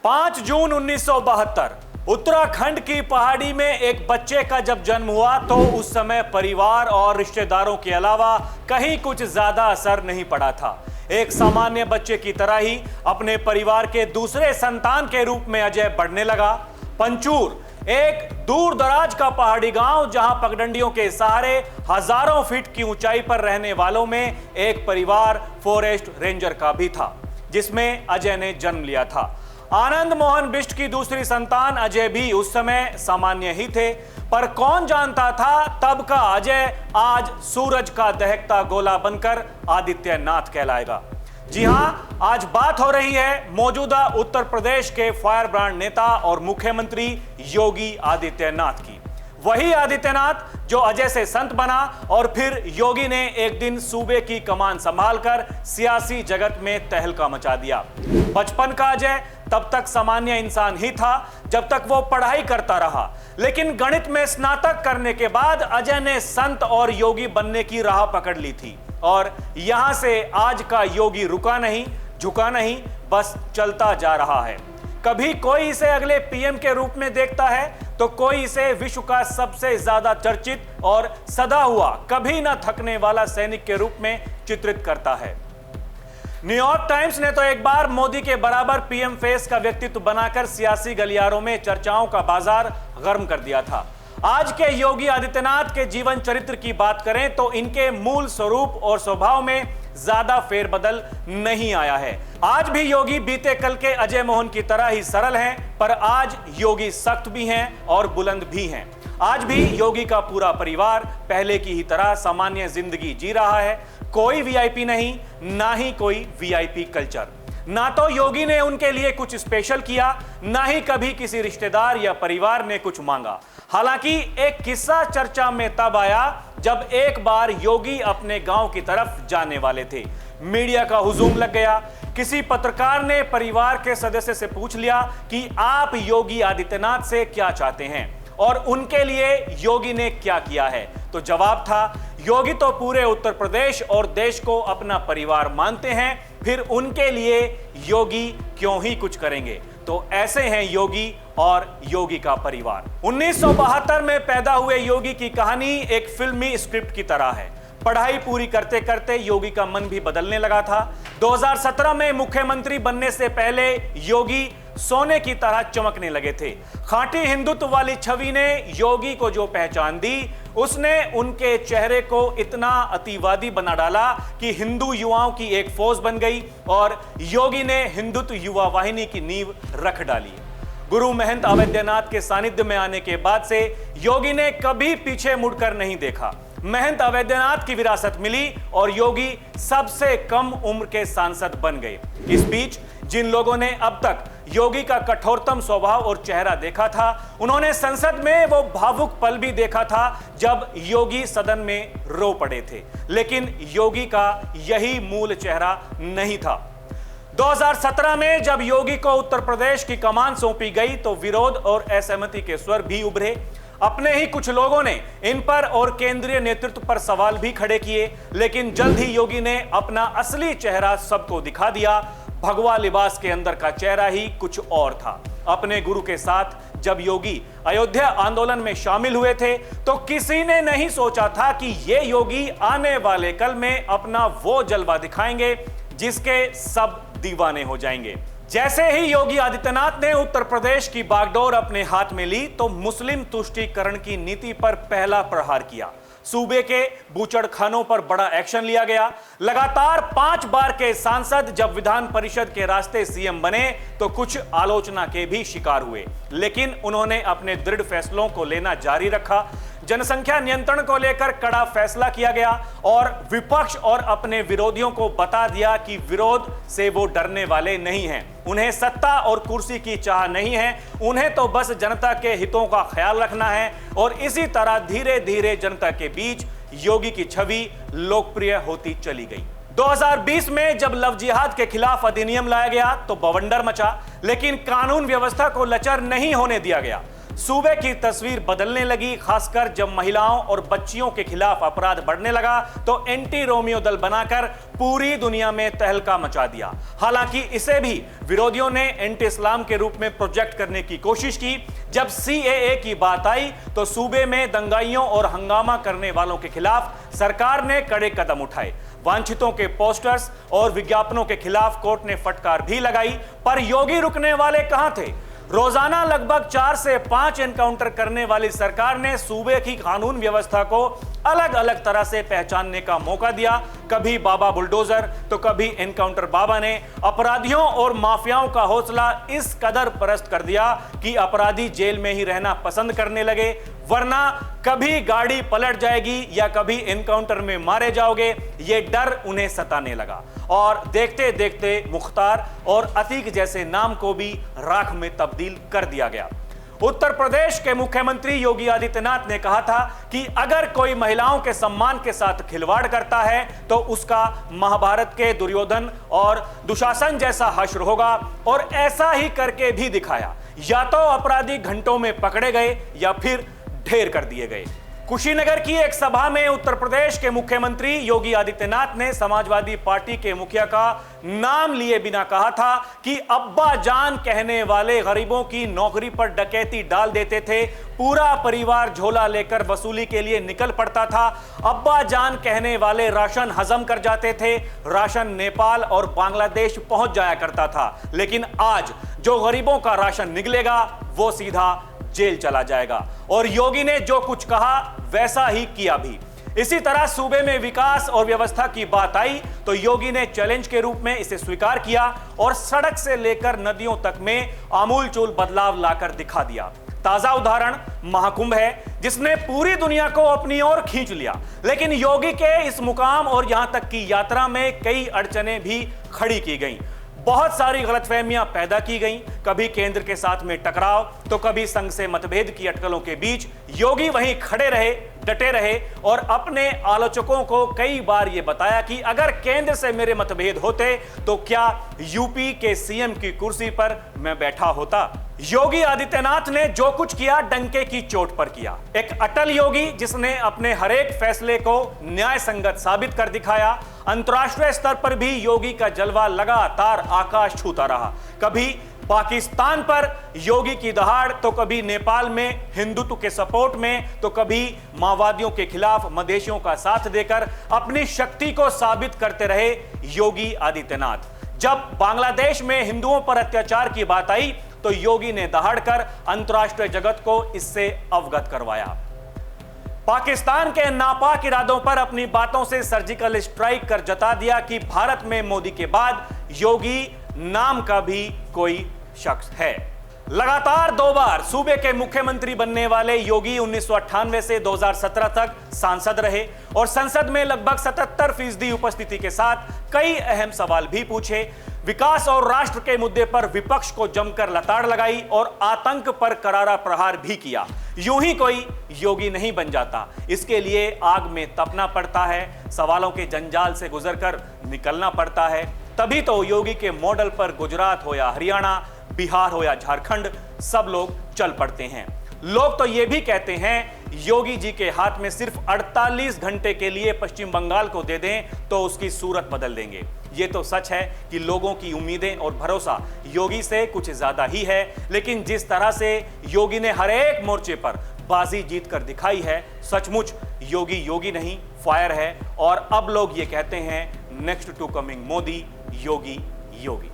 5 जून 1972 उत्तराखंड की पहाड़ी में एक बच्चे का जब जन्म हुआ तो उस समय परिवार और रिश्तेदारों के अलावा कहीं कुछ ज्यादा असर नहीं पड़ा था। एक सामान्य बच्चे की तरह ही अपने परिवार के दूसरे संतान के रूप में अजय बढ़ने लगा। पंचूर एक दूर दराज का पहाड़ी गांव जहां पगडंडियों के सहारे हजारों फीट की ऊंचाई पर रहने वालों में एक परिवार फॉरेस्ट रेंजर का भी था, जिसमें अजय ने जन्म लिया था। आनंद मोहन बिष्ट की दूसरी संतान अजय भी उस समय सामान्य ही थे, पर कौन जानता था तब का अजय आज सूरज का दहकता गोला बनकर आदित्यनाथ कहलाएगा। जी हां, आज बात हो रही है मौजूदा उत्तर प्रदेश के फायर ब्रांड नेता और मुख्यमंत्री योगी आदित्यनाथ की। वही आदित्यनाथ जो अजय से संत बना और फिर योगी ने एक दिन सूबे की कमान संभालकर सियासी जगत में तहलका मचा दिया। बचपन का अजय तब तक सामान्य इंसान ही था जब तक वो पढ़ाई करता रहा, लेकिन गणित में स्नातक करने के बाद अजय ने संत और योगी बनने की राह पकड़ ली थी और यहां से आज का योगी रुका नहीं, झुका नहीं, बस चलता जा रहा है। कभी कोई इसे अगले पीएम के रूप में देखता है तो कोई इसे विश्व का सबसे ज्यादा चर्चित और सदा हुआ कभी न थकने वाला सैनिक के रूप में चित्रित करता है। न्यूयॉर्क टाइम्स ने तो एक बार मोदी के बराबर पीएम फेस का व्यक्तित्व बनाकर सियासी गलियारों में चर्चाओं का बाजार गर्म कर दिया था। आज के योगी आदित्यनाथ के जीवन चरित्र की बात करें तो इनके मूल स्वरूप और स्वभाव में ज्यादा फेरबदल नहीं आया है। आज भी योगी बीते कल के अजय मोहन की तरह ही सरल हैं, पर आज योगी सख्त भी हैं और बुलंद भी हैं। आज भी योगी का पूरा परिवार पहले की ही तरह सामान्य जिंदगी जी रहा है। कोई वीआईपी नहीं, ना ही कोई वीआईपी कल्चर। ना तो योगी ने उनके लिए कुछ स्पेशल किया, ना ही कभी किसी रिश्तेदार या परिवार ने कुछ मांगा। हालांकि एक किस्सा चर्चा में तब आया जब एक बार योगी अपने गांव की तरफ जाने वाले थे। मीडिया का हुजूम लग गया। किसी पत्रकार ने परिवार के सदस्य से पूछ लिया कि आप योगी आदित्यनाथ से क्या चाहते हैं और उनके लिए योगी ने क्या किया है। तो जवाब था, योगी तो पूरे उत्तर प्रदेश और देश को अपना परिवार मानते हैं, फिर उनके लिए योगी क्यों ही कुछ करेंगे। तो ऐसे हैं योगी और योगी का परिवार। 1972 में पैदा हुए योगी की कहानी एक फिल्मी स्क्रिप्ट की तरह है। पढ़ाई पूरी करते करते योगी का मन भी बदलने लगा था। 2017 में मुख्यमंत्री बनने से पहले योगी सोने की तरह चमकने लगे थे। खांटी हिंदुत्व वाली छवि ने योगी को जो पहचान दी, उसने उनके चेहरे को इतना अतिवादी बना डाला कि हिंदू युवाओं की एक फौज बन गई और योगी ने हिंदुत्व युवा वाहिनी की नींव रख डाली। गुरु महंत अवैधनाथ के सानिध्य में आने के बाद से योगी ने कभी पीछे मुड़कर नहीं देखा। महंत अवैधनाथ की विरासत मिली और योगी सबसे कम उम्र के सांसद बन गए। इस बीच जिन लोगों ने अब तक योगी का कठोरतम स्वभाव और चेहरा देखा था, उन्होंने संसद में वो भावुक पल भी देखा था जब योगी सदन में रो पड़े थे, लेकिन योगी का यही मूल चेहरा नहीं था। 2017 में जब योगी को उत्तर प्रदेश की कमान सौंपी गई तो विरोध और असहमति के स्वर भी उभरे। अपने ही कुछ लोगों ने इन पर और केंद्रीय नेतृत्व पर सवाल भी खड़े किए, लेकिन जल्द ही योगी ने अपना असली चेहरा सबको दिखा दिया। भगवा लिबास के अंदर का चेहरा ही कुछ और था। अपने गुरु के साथ जब योगी अयोध्या आंदोलन में शामिल हुए थे तो किसी ने नहीं सोचा था कि ये योगी आने वाले कल में अपना वो जलवा दिखाएंगे जिसके सब दीवाने हो जाएंगे। जैसे ही योगी आदित्यनाथ ने उत्तर प्रदेश की बागडोर अपने हाथ में ली तो मुस्लिम तुष्टीकरण की नीति पर पहला प्रहार किया। सूबे के बूचड़खानों पर बड़ा एक्शन लिया गया। लगातार 5 बार के सांसद जब विधान परिषद के रास्ते सीएम बने तो कुछ आलोचना के भी शिकार हुए, लेकिन उन्होंने अपने दृढ़ फैसलों को लेना जारी रखा। जनसंख्या नियंत्रण को लेकर कड़ा फैसला किया गया और विपक्ष और अपने विरोधियों को बता दिया कि विरोध से वो डरने वाले नहीं हैं। उन्हें सत्ता और कुर्सी की चाह नहीं है, उन्हें तो बस जनता के हितों का ख्याल रखना है। और इसी तरह धीरे धीरे जनता के बीच योगी की छवि लोकप्रिय होती चली गई। 2020 में जब लव जिहाद के खिलाफ अधिनियम लाया गया तो बवंडर मचा, लेकिन कानून व्यवस्था को लचर नहीं होने दिया गया। सूबे की तस्वीर बदलने लगी, खासकर जब महिलाओं और बच्चियों के खिलाफ अपराध बढ़ने लगा तो एंटी रोमियो दल बनाकर पूरी दुनिया में तहलका मचा दिया। हालांकि इसे भी विरोधियों ने एंटी इस्लाम के रूप में प्रोजेक्ट करने की कोशिश की। जब सीएए की बात आई तो सूबे में दंगाइयों और हंगामा करने वालों के खिलाफ सरकार ने कड़े कदम उठाए। वांछितों के पोस्टर्स और विज्ञापनों के खिलाफ कोर्ट ने फटकार भी लगाई, पर योगी रुकने वाले कहां थे। रोजाना लगभग 4 से 5 एनकाउंटर करने वाली सरकार ने सूबे की कानून व्यवस्था को अलग अलग तरह से पहचानने का मौका दिया। कभी बाबा बुलडोजर तो कभी एनकाउंटर बाबा ने अपराधियों और माफियाओं का हौसला इस कदर पस्त कर दिया कि अपराधी जेल में ही रहना पसंद करने लगे, वरना कभी गाड़ी पलट जाएगी या कभी एनकाउंटर में मारे जाओगे, ये डर उन्हें सताने लगा। और देखते देखते मुख्तार और अतीक जैसे नाम को भी राख में तब्दील कर दिया गया। उत्तर प्रदेश के मुख्यमंत्री योगी आदित्यनाथ ने कहा था कि अगर कोई महिलाओं के सम्मान के साथ खिलवाड़ करता है तो उसका महाभारत के दुर्योधन और दुशासन जैसा हश्र होगा, और ऐसा ही करके भी दिखाया। या तो अपराधी घंटों में पकड़े गए या फिर ढेर कर दिए गए। कुशीनगर की एक सभा में उत्तर प्रदेश के मुख्यमंत्री योगी आदित्यनाथ ने समाजवादी पार्टी के मुखिया का नाम लिए बिना कहा था कि अब्बा जान कहने वाले गरीबों की नौकरी पर डकैती डाल देते थे, पूरा परिवार झोला लेकर वसूली के लिए निकल पड़ता था। अब्बा जान कहने वाले राशन हजम कर जाते थे, राशन नेपाल और बांग्लादेश पहुंच जाया करता था। लेकिन आज जो गरीबों का राशन निकलेगा वो सीधा जेल चला जाएगा। और योगी ने जो कुछ कहा वैसा ही किया भी। इसी तरह सूबे में विकास और व्यवस्था की बात आई तो योगी ने चैलेंज के रूप में इसे स्वीकार किया और सड़क से लेकर नदियों तक में आमूलचूल बदलाव लाकर दिखा दिया। ताजा उदाहरण महाकुंभ है, जिसने पूरी दुनिया को अपनी ओर खींच लिया। लेकिन योगी के इस मुकाम और यहां तक की यात्रा में कई अड़चनें भी खड़ी की गईं। बहुत सारी गलतफहमियां पैदा की गईं, कभी केंद्र के साथ में टकराव तो कभी संघ से मतभेद की अटकलों के बीच योगी वहीं खड़े रहे, डटे रहे और अपने आलोचकों को कई बार यह बताया कि अगर केंद्र से मेरे मतभेद होते तो क्या यूपी के सीएम की कुर्सी पर मैं बैठा होता। योगी आदित्यनाथ ने जो कुछ किया डंके की चोट पर किया। एक अटल योगी जिसने अपने हर एक फैसले को न्याय संगत साबित कर दिखाया। अंतर्राष्ट्रीय स्तर पर भी योगी का जलवा लगातार आकाश छूता रहा। कभी पाकिस्तान पर योगी की दहाड़ तो कभी नेपाल में हिंदुत्व के सपोर्ट में तो कभी माओवादियों के खिलाफ मदेशियों का साथ देकर अपनी शक्ति को साबित करते रहे योगी आदित्यनाथ। जब बांग्लादेश में हिंदुओं पर अत्याचार की बात आई तो योगी ने दहाड़कर अंतर्राष्ट्रीय जगत को इससे अवगत करवाया। पाकिस्तान के नापाक इरादों पर अपनी बातों से सर्जिकल स्ट्राइक कर जता दिया कि भारत में मोदी के बाद योगी नाम का भी कोई शख्स है। लगातार 2 बार सूबे के मुख्यमंत्री बनने वाले योगी 1998 से 2017 तक सांसद रहे और संसद में लगभग 77% उपस्थिति के साथ कई अहम सवाल भी पूछे। विकास और राष्ट्र के मुद्दे पर विपक्ष को जमकर लताड़ लगाई और आतंक पर करारा प्रहार भी किया। यूं ही कोई योगी नहीं बन जाता, इसके लिए आग में तपना पड़ता है, सवालों के जंजाल से गुजरकर निकलना पड़ता है। तभी तो योगी के मॉडल पर गुजरात हो या हरियाणा, बिहार हो या झारखंड, सब लोग चल पड़ते हैं। लोग तो ये भी कहते हैं योगी जी के हाथ में सिर्फ 48 घंटे के लिए पश्चिम बंगाल को दे दें तो उसकी सूरत बदल देंगे। ये तो सच है कि लोगों की उम्मीदें और भरोसा योगी से कुछ ज्यादा ही है, लेकिन जिस तरह से योगी ने हर एक मोर्चे पर बाजी जीत कर दिखाई है, सचमुच योगी योगी नहीं फायर है। और अब लोग ये कहते हैं next to coming Modi, Yogi Yogi.